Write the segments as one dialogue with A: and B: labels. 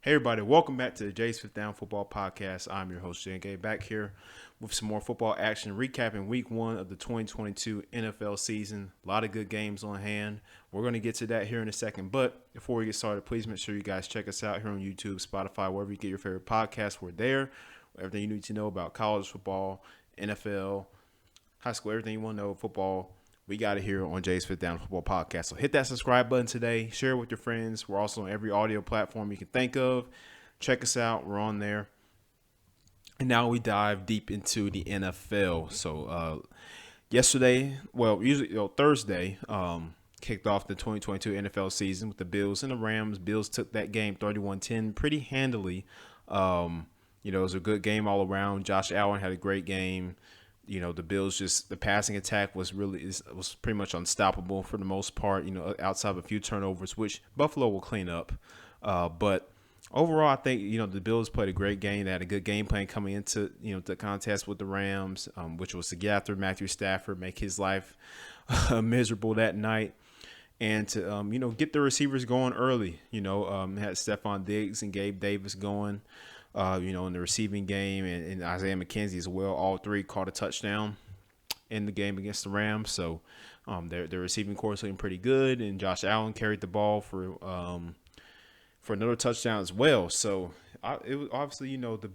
A: Hey everybody, welcome back to the Jay's Fifth Down Football Podcast. I'm your host, JK, back here with some more football action, recapping week one of the 2022 NFL season. A lot of good games on hand. We're going to get to that here in a second. But before we get started, please make sure you guys check us out here on YouTube, Spotify, wherever you get your favorite podcasts. We're there. Everything you need to know about college football, NFL, high school, everything you want to know, football. We got it here on Jay's Fifth Down Football Podcast. So hit that subscribe button today. Share it with your friends. We're also on every audio platform you can think of. Check us out. We're on there. And now we dive deep into the NFL. So Thursday, kicked off the 2022 NFL season with the Bills and the Rams. Bills took that game 31-10 pretty handily. It was a good game all around. Josh Allen had a great game. The Bills the passing attack was pretty much unstoppable for the most part, outside of a few turnovers, which Buffalo will clean up. But overall, I think, the Bills played a great game. They had a good game plan coming into, the contest with the Rams, which was to get after Matthew Stafford, make his life miserable that night. And to, get the receivers going early, had Stephon Diggs and Gabe Davis going. In the receiving game, and Isaiah McKenzie as well. All three caught a touchdown in the game against the Rams. So their receiving core is looking pretty good, and Josh Allen carried the ball for another touchdown as well. So it was obviously, the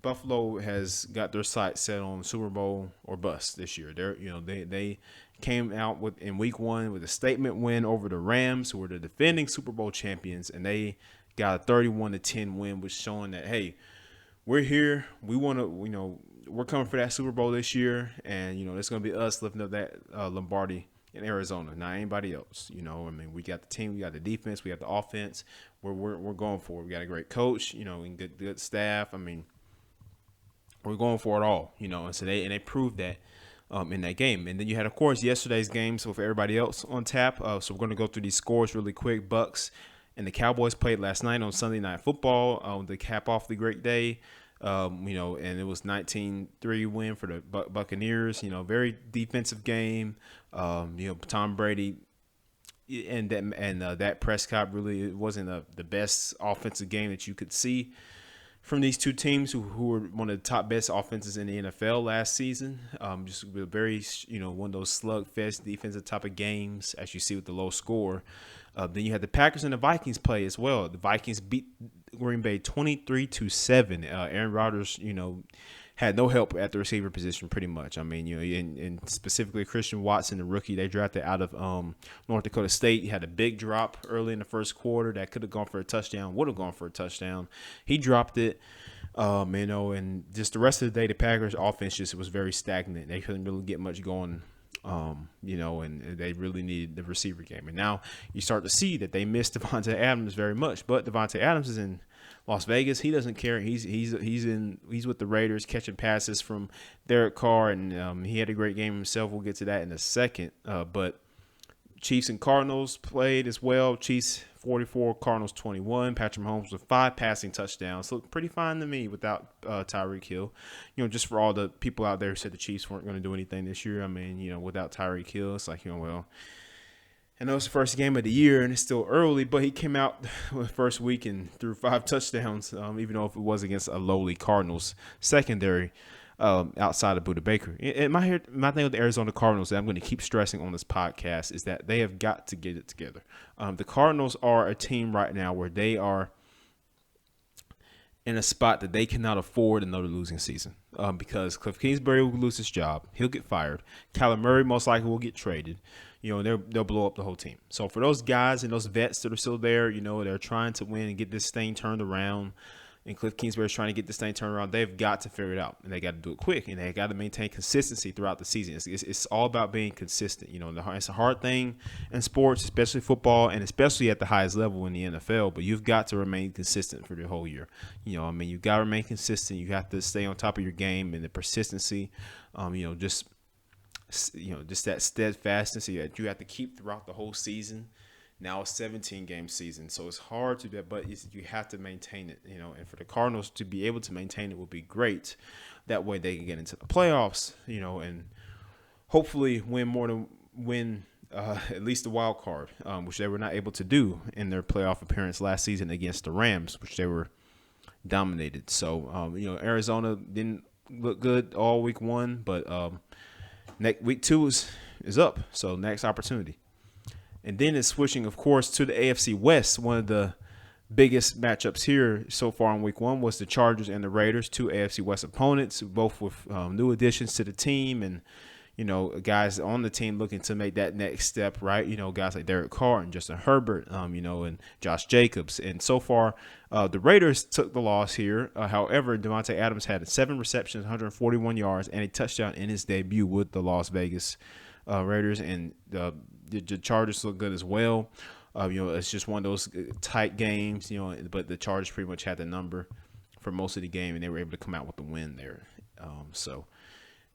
A: Buffalo has got their sights set on Super Bowl or bust this year. They came out in week one with a statement win over the Rams, who were the defending Super Bowl champions, and they got a 31-10 win, which showing that, hey, we're here. We want to, we're coming for that Super Bowl this year, and it's going to be us lifting up that Lombardi in Arizona, not anybody else. We got the team, we got the defense, we got the offense. We're going for it. We got a great coach, and good staff. We're going for it all, and so they proved that in that game. And then you had, of course, yesterday's game. So for everybody else on tap, so we're going to go through these scores really quick. Bucks and the Cowboys played last night on Sunday Night Football to cap off the great day. And it was 19-3 win for the Buccaneers. Very defensive game. Tom Brady and that Prescott really, it wasn't the best offensive game that you could see from these two teams who were one of the top best offenses in the NFL last season. Just very, one of those slugfest defensive type of games, as you see with the low score. Then you had the Packers and the Vikings play as well. The Vikings beat Green Bay 23-7. Aaron Rodgers, had no help at the receiver position pretty much. And specifically Christian Watson, the rookie they drafted out of North Dakota State. He had a big drop early in the first quarter that could have gone for a touchdown, would have gone for a touchdown. He dropped it. And just the rest of the day, the Packers offense just was very stagnant. They couldn't really get much going. And they really needed the receiver game. And now you start to see that they miss Devontae Adams very much. But Devontae Adams is in Las Vegas. He doesn't care. He's with the Raiders catching passes from Derek Carr, and he had a great game himself. We'll get to that in a second. But Chiefs and Cardinals played as well. Chiefs 44, Cardinals 21. Patrick Mahomes with 5 passing touchdowns. Looked pretty fine to me without Tyreek Hill. Just for all the people out there who said the Chiefs weren't going to do anything this year. Without Tyreek Hill, it's like, well, I know it's the first game of the year and it's still early, but he came out the first week and threw 5 touchdowns, even though if it was against a lowly Cardinals secondary. Outside of Budda Baker. And my thing with the Arizona Cardinals that I'm going to keep stressing on this podcast is that they have got to get it together. The Cardinals are a team right now where they are in a spot that they cannot afford another losing season because Cliff Kingsbury will lose his job. He'll get fired. Kyler Murray most likely will get traded. They'll blow up the whole team. So for those guys and those vets that are still there, they're trying to win and get this thing turned around, and Cliff Kingsbury is trying to get this thing turned around, they've got to figure it out, and they got to do it quick, and they got to maintain consistency throughout the season. It's all about being consistent. It's a hard thing in sports, especially football, and especially at the highest level in the NFL, but you've got to remain consistent for the whole year. You've got to remain consistent. You have to stay on top of your game and the persistency, just that steadfastness that you have to keep throughout the whole season. Now a 17-game season, so it's hard to do that, but you have to maintain it, and for the Cardinals to be able to maintain it would be great. That way they can get into the playoffs, and hopefully win at least the wild card, which they were not able to do in their playoff appearance last season against the Rams, which they were dominated. So, Arizona didn't look good all week 1, but next week 2 is up. So next opportunity. And then it's switching, of course, to the AFC West. One of the biggest matchups here so far in week 1 was the Chargers and the Raiders, 2 AFC West opponents, both with new additions to the team and, guys on the team looking to make that next step, right? Guys like Derek Carr and Justin Herbert, and Josh Jacobs. And so far, the Raiders took the loss here. However, Devontae Adams had 7 receptions, 141 yards, and a touchdown in his debut with the Las Vegas Raiders. And the Chargers look good as well. It's just one of those tight games, but the Chargers pretty much had the number for most of the game, and they were able to come out with the win there.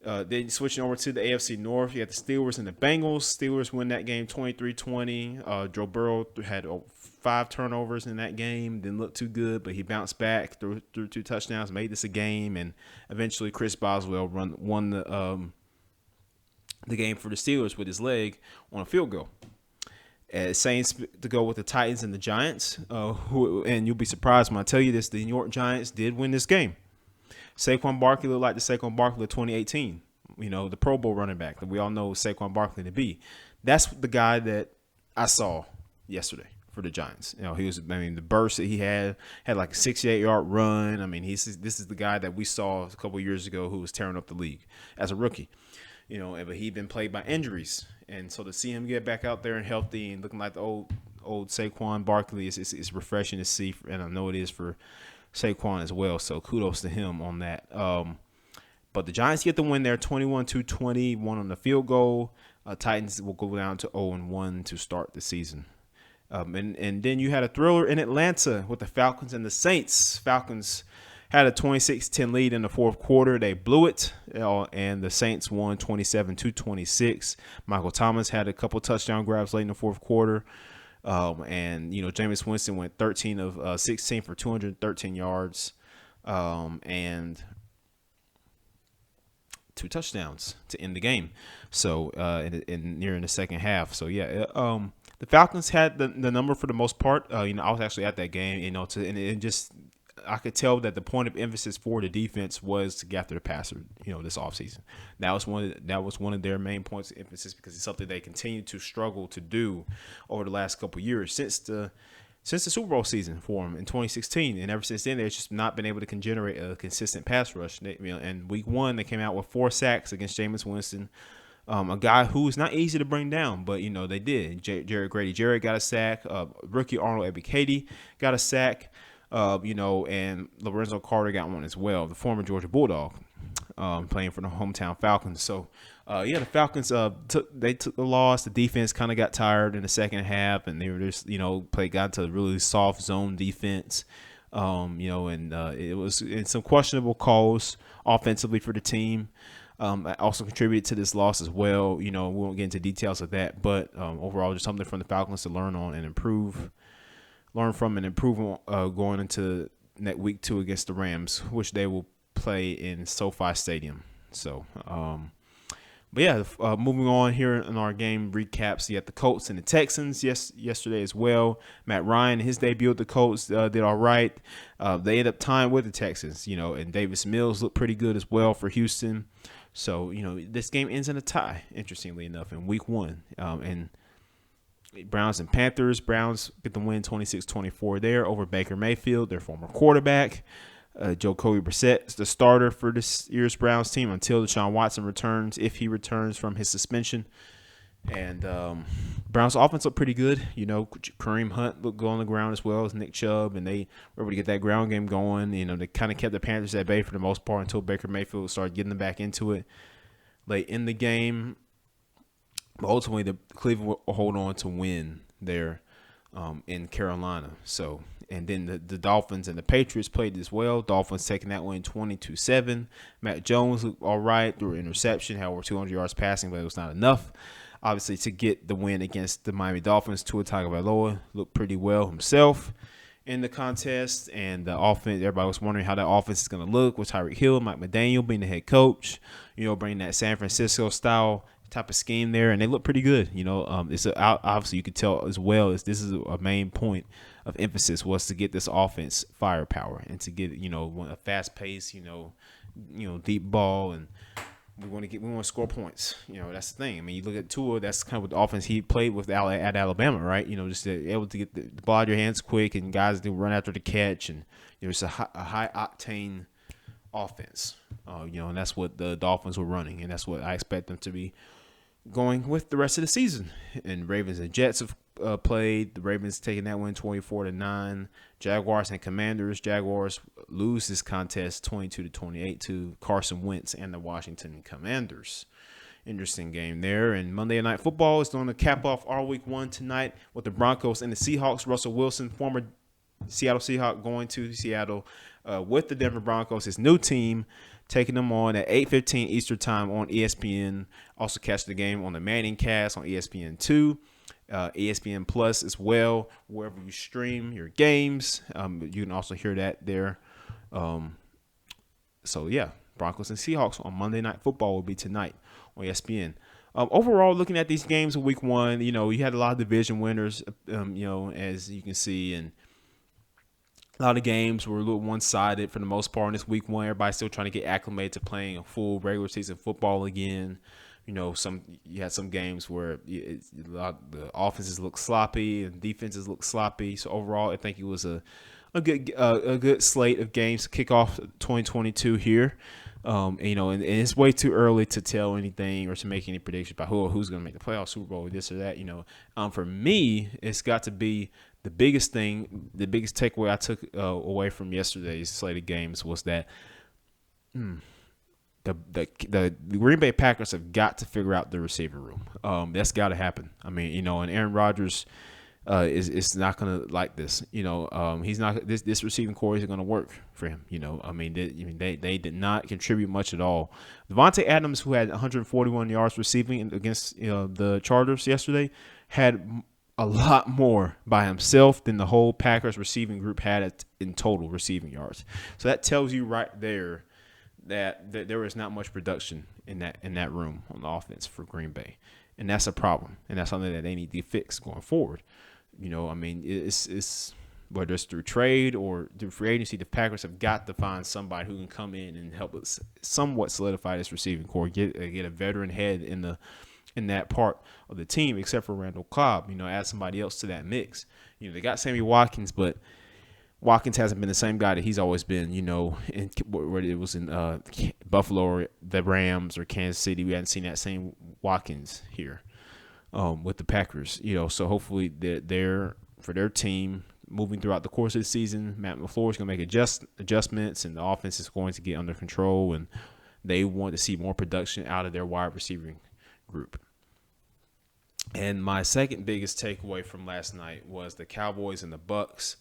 A: Then switching over to the AFC North, you got the Steelers and the Bengals. Steelers win that game 23-20. Joe Burrow had 5 turnovers in that game. Didn't look too good, but he bounced back, threw 2 touchdowns, made this a game, and eventually Chris Boswell won the game for the Steelers with his leg on a field goal. Saints to go with the Titans and the Giants. And you'll be surprised when I tell you this, the New York Giants did win this game. Saquon Barkley looked like the Saquon Barkley of 2018. The Pro Bowl running back that we all know Saquon Barkley to be. That's the guy that I saw yesterday for the Giants. The burst that he had like a 68-yard run. This is the guy that we saw a couple years ago who was tearing up the league as a rookie. But he'd been plagued by injuries. And so to see him get back out there and healthy and looking like the old Saquon Barkley is refreshing to see. And I know it is for Saquon as well. So kudos to him on that. But the Giants get the win there, 21-20, 1 on the field goal. Titans will go down to 0-1 to start the season. And then you had a thriller in Atlanta with the Falcons and the Saints. Falcons had a 26-10 lead in the fourth quarter. They blew it, and the Saints won 27-26. Michael Thomas had a couple touchdown grabs late in the fourth quarter. Jameis Winston went 13 of 16 for 213 yards and 2 touchdowns to end the game. So near in the second half. So the Falcons had the number for the most part. I was actually at that game. I could tell that the point of emphasis for the defense was to get after the passer, this offseason. That was one of their main points of emphasis because it's something they continue to struggle to do over the last couple of years since the Super Bowl season for them in 2016. And ever since then, they've just not been able to generate a consistent pass rush. And week 1, they came out with 4 sacks against Jameis Winston, a guy who is not easy to bring down, but, they did. Jared Grady Jarrett got a sack. Rookie Arnold Ebiketie got a sack. And Lorenzo Carter got one as well, the former Georgia Bulldog, playing for the hometown Falcons. So, the Falcons took the loss. The defense kind of got tired in the second half, and they were just, got into a really soft zone defense. It was in some questionable calls offensively for the team. Also contributed to this loss as well. We won't get into details of that, but overall, just something from the Falcons to learn on and learn from and improve on going into week 2 against the Rams, which they will play in SoFi Stadium. So, moving on here in our game recaps, you had the Colts and the Texans yesterday as well. Matt Ryan, his debut with the Colts did all right. They ended up tying with the Texans, and Davis Mills looked pretty good as well for Houston. So, this game ends in a tie, interestingly enough, in week 1. And Browns and Panthers. Browns get the win 26-24 there over Baker Mayfield, their former quarterback. Jacoby Brissett is the starter for this year's Browns team until Deshaun Watson returns, if he returns from his suspension. And Browns offense looked pretty good. Kareem Hunt looked good on the ground as well as Nick Chubb, and they were able to get that ground game going. They kind of kept the Panthers at bay for the most part until Baker Mayfield started getting them back into it late in the game. But ultimately, the Cleveland will hold on to win there in Carolina. So, and then the Dolphins and the Patriots played as well. Dolphins taking that win 22-7. Matt Jones looked all right through an interception, had over 200 yards passing, but it was not enough, obviously, to get the win against the Miami Dolphins. Tua Tagovailoa looked pretty well himself in the contest, and the offense, everybody was wondering how that offense is going to look with Tyreek Hill, Mike McDaniel being the head coach, bringing that San Francisco style type of scheme there, and they look pretty good. Obviously you could tell as well as this is a main point of emphasis was to get this offense firepower and to get a fast pace, deep ball, and we want to score points. That's the thing. I mean, you look at Tua, that's kind of what the offense he played with at Alabama, right? Just able to get the ball out of your hands quick and guys to run after the catch, and it's a high octane offense. And that's what the Dolphins were running, and that's what I expect them to be going with the rest of the season. And Ravens and Jets have played. The Ravens taking that one 24-9. Jaguars and Commanders. Jaguars lose this contest 22-28 to Carson Wentz and the Washington Commanders. Interesting game there. And Monday Night Football is going to cap off our week 1 tonight with the Broncos and the Seahawks. Russell Wilson, former Seattle Seahawk, going to Seattle with the Denver Broncos, his new team, taking them on at 8:15 Eastern Time on ESPN. Also catch the game on the Manning Cast on ESPN2, ESPN Plus as well, wherever you stream your games. You can also hear that there. So, yeah, Broncos and Seahawks on Monday Night Football will be tonight on ESPN. Overall, looking at these games of week 1, you had a lot of division winners, as you can see, and a lot of games were a little one-sided for the most part in this week 1. Everybody's still trying to get acclimated to playing a full regular season football again. You had some games where the offenses look sloppy and defenses look sloppy. So overall, I think it was a good slate of games to kick off 2022 here. And it's way too early to tell anything or to make any predictions about who's going to make the playoffs, Super Bowl, this or that. For me, it's got to be the biggest takeaway I took away from yesterday's slate of games was that the Green Bay Packers have got to figure out the receiver room. That's got to happen. I mean, and Aaron Rodgers is not going to like this. He's not. This receiving core isn't going to work for him. They did not contribute much at all. Devontae Adams, who had 141 yards receiving against the Chargers yesterday, had a lot more by himself than the whole Packers receiving group had in total receiving yards. So that tells you right there that there is not much production in that room on the offense for Green Bay, and that's a problem, and that's something that they need to fix going forward. It's whether it's through trade or through free agency, the Packers have got to find somebody who can come in and help us somewhat solidify this receiving core, get a veteran head in that part of the team, except for Randall Cobb. Add somebody else to that mix. They got Sammy Watkins, but Watkins hasn't been the same guy that he's always been. Whether it was in Buffalo or the Rams or Kansas City, we hadn't seen that same Watkins here with the Packers. So hopefully they're for their team moving throughout the course of the season. Matt LaFleur is going to make adjustments, and the offense is going to get under control, and they want to see more production out of their wide receiving group. And my second biggest takeaway from last night was the Cowboys and the Bucs.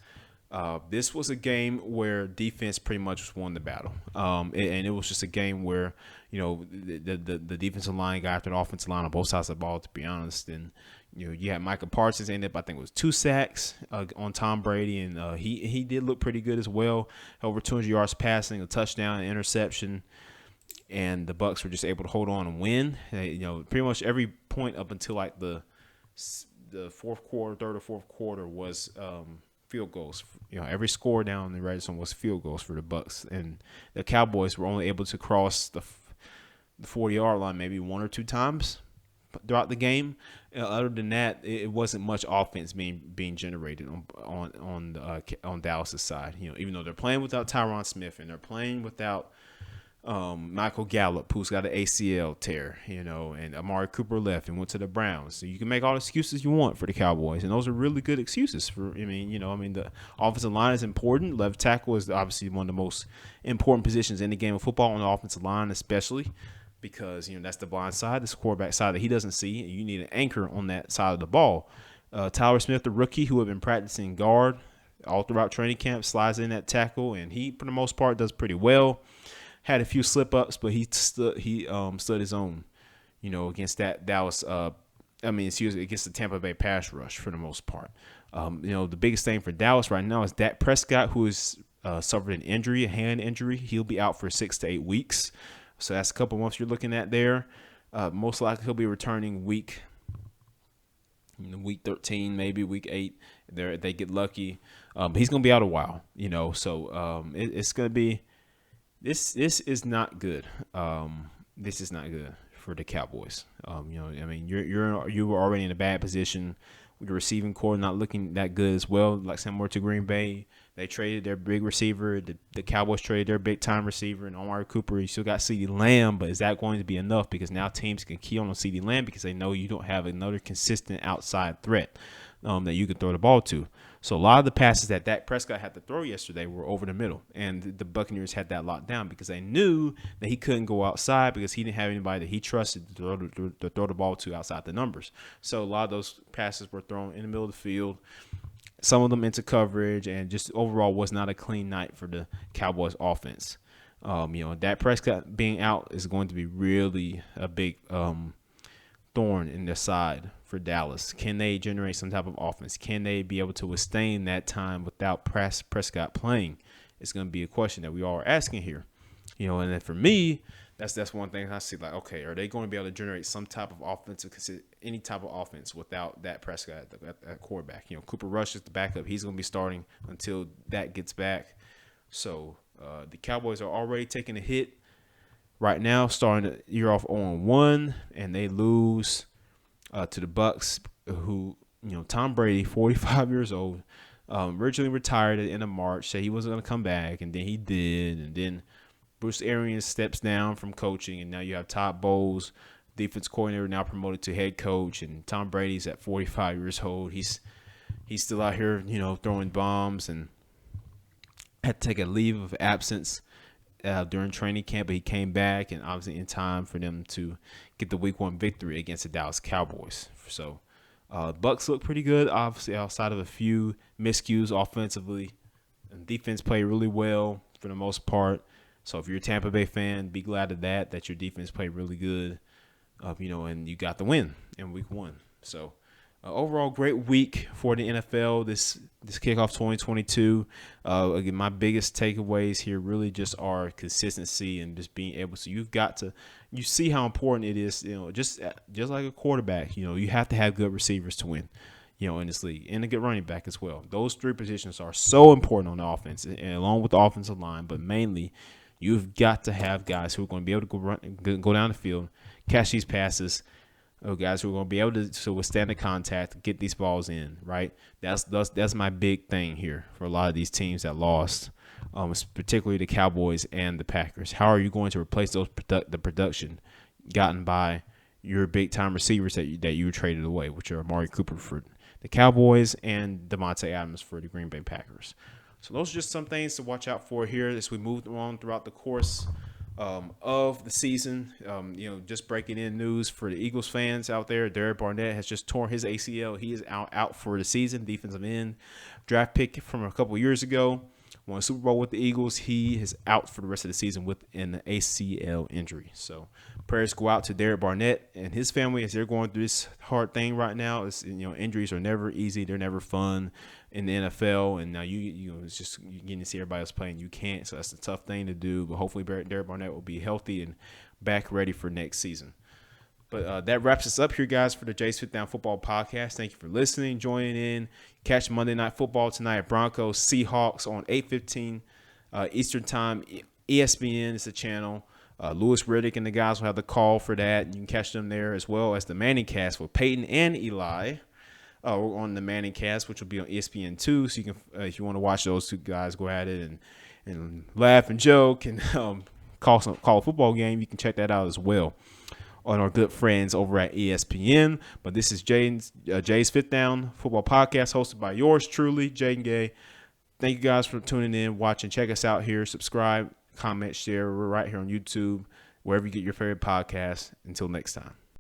A: This was a game where defense pretty much won the battle. And it was just a game where, the defensive line got after the offensive line on both sides of the ball, to be honest. And, you had Micah Parsons ended up, I think it was 2 sacks on Tom Brady. And he did look pretty good as well. Over 200 yards passing, a touchdown, an interception. And the Bucs were just able to hold on and win. Pretty much every point up until like the fourth quarter, third or fourth quarter was field goals. Every score down in the red zone was field goals for the Bucs, and the Cowboys were only able to cross the 40-yard line maybe 1 or 2 times throughout the game. Other than that, it wasn't much offense being generated on Dallas's side. Even though they're playing without Tyron Smith and they're playing without Michael Gallup, who's got an ACL tear, and Amari Cooper left and went to the Browns. So you can make all the excuses you want for the Cowboys, and those are really good excuses the offensive line is important. Left tackle is obviously one of the most important positions in the game of football, on the offensive line especially, because that's the blind side, this quarterback side that he doesn't see, and you need an anchor on that side of the ball. Tyler Smith, the rookie, who had been practicing guard all throughout training camp, slides in that tackle, and he, for the most part, does pretty well. Had a few slip-ups, but he stood his own, against that Dallas against the Tampa Bay pass rush for the most part. The biggest thing for Dallas right now is Dak Prescott, who has suffered an injury, a hand injury. He'll be out for 6 to 8 weeks. So that's a couple months you're looking at there. Most likely he'll be returning week 13, maybe week 8. They get lucky. He's gonna be out a while, So it's gonna be this. This is not good. This is not good for the Cowboys. You were already in a bad position with the receiving core not looking that good as well. Like similar to Green Bay, they traded their big receiver. The Cowboys traded their big time receiver and Amari Cooper. You still got CeeDee Lamb, but is that going to be enough? Because now teams can key on CeeDee Lamb because they know you don't have another consistent outside threat that you can throw the ball to. So a lot of the passes that Dak Prescott had to throw yesterday were over the middle, and the Buccaneers had that locked down because they knew that he couldn't go outside because he didn't have anybody that he trusted to throw the ball to outside the numbers. So a lot of those passes were thrown in the middle of the field, some of them into coverage, and just overall was not a clean night for the Cowboys offense. Dak Prescott being out is going to be really a big thorn in their side for Dallas. Can they generate some type of offense? Can they be able to withstand that time without Prescott playing? It's going to be a question that we all are asking here. And then for me, that's one thing I see. Like, okay, are they going to be able to generate some type of offensive, any type of offense without that Prescott at quarterback? Cooper Rush is the backup. He's going to be starting until that gets back. So the Cowboys are already taking a hit right now, starting the year off 0-1, and they lose to the Bucs, who, Tom Brady, 45 years old, originally retired at the end of March, said he wasn't going to come back, and then he did, and then Bruce Arians steps down from coaching, and now you have Todd Bowles, defense coordinator, now promoted to head coach, and Tom Brady's at 45 years old. He's still out here, throwing bombs, and had to take a leave of absence during training camp, but he came back, and obviously in time for them to get the Week 1 victory against the Dallas Cowboys. So Bucs look pretty good, obviously outside of a few miscues offensively. And defense played really well for the most part. So if you're a Tampa Bay fan, be glad of that your defense played really good, and you got the win in Week 1. So overall, great week for the NFL this kickoff 2022. Again, my biggest takeaways here really just are consistency and just being able to. You see how important it is. Just like a quarterback. You have to have good receivers to win. In this league, and a good running back as well. Those three positions are so important on the offense, and along with the offensive line. But mainly, you've got to have guys who are going to be able to go down the field, catch these passes. Guys who are going to be able to withstand the contact, get these balls in, right? That's my big thing here for a lot of these teams that lost, particularly the Cowboys and the Packers. How are you going to replace the production gotten by your big-time receivers that you traded away, which are Amari Cooper for the Cowboys and Devontae Adams for the Green Bay Packers? So those are just some things to watch out for here as we move on throughout the course of the season. Just breaking in news for the Eagles fans out there. Derek Barnett has just torn his ACL. He is out for the season. Defensive end, draft pick from a couple years ago. Won a Super Bowl with the Eagles. He is out for the rest of the season with an ACL injury. So prayers go out to Derek Barnett and his family as they're going through this hard thing right now. Injuries are never easy. They're never fun in the NFL, and now it's just you getting to see everybody else playing. You can't, so that's a tough thing to do. But hopefully, Derek Barnett will be healthy and back ready for next season. But that wraps us up here, guys, for the Jay's Fifth Down Football Podcast. Thank you for listening, joining in. Catch Monday Night Football tonight. Broncos, Seahawks on 8:15 Eastern Time. ESPN is the channel. Louis Riddick and the guys will have the call for that. You can catch them there, as well as the Manning Cast with Peyton and Eli. We're on the Manning Cast, which will be on ESPN2. So you can, if you want to watch those two guys go at it and laugh and joke and call a football game, you can check that out as well on our good friends over at ESPN. But this is Jay's Fifth Down Football Podcast, hosted by yours truly, Jaden Gay. Thank you guys for tuning in, watching. Check us out here. Subscribe, comment, share. We're right here on YouTube, wherever you get your favorite podcast. Until next time.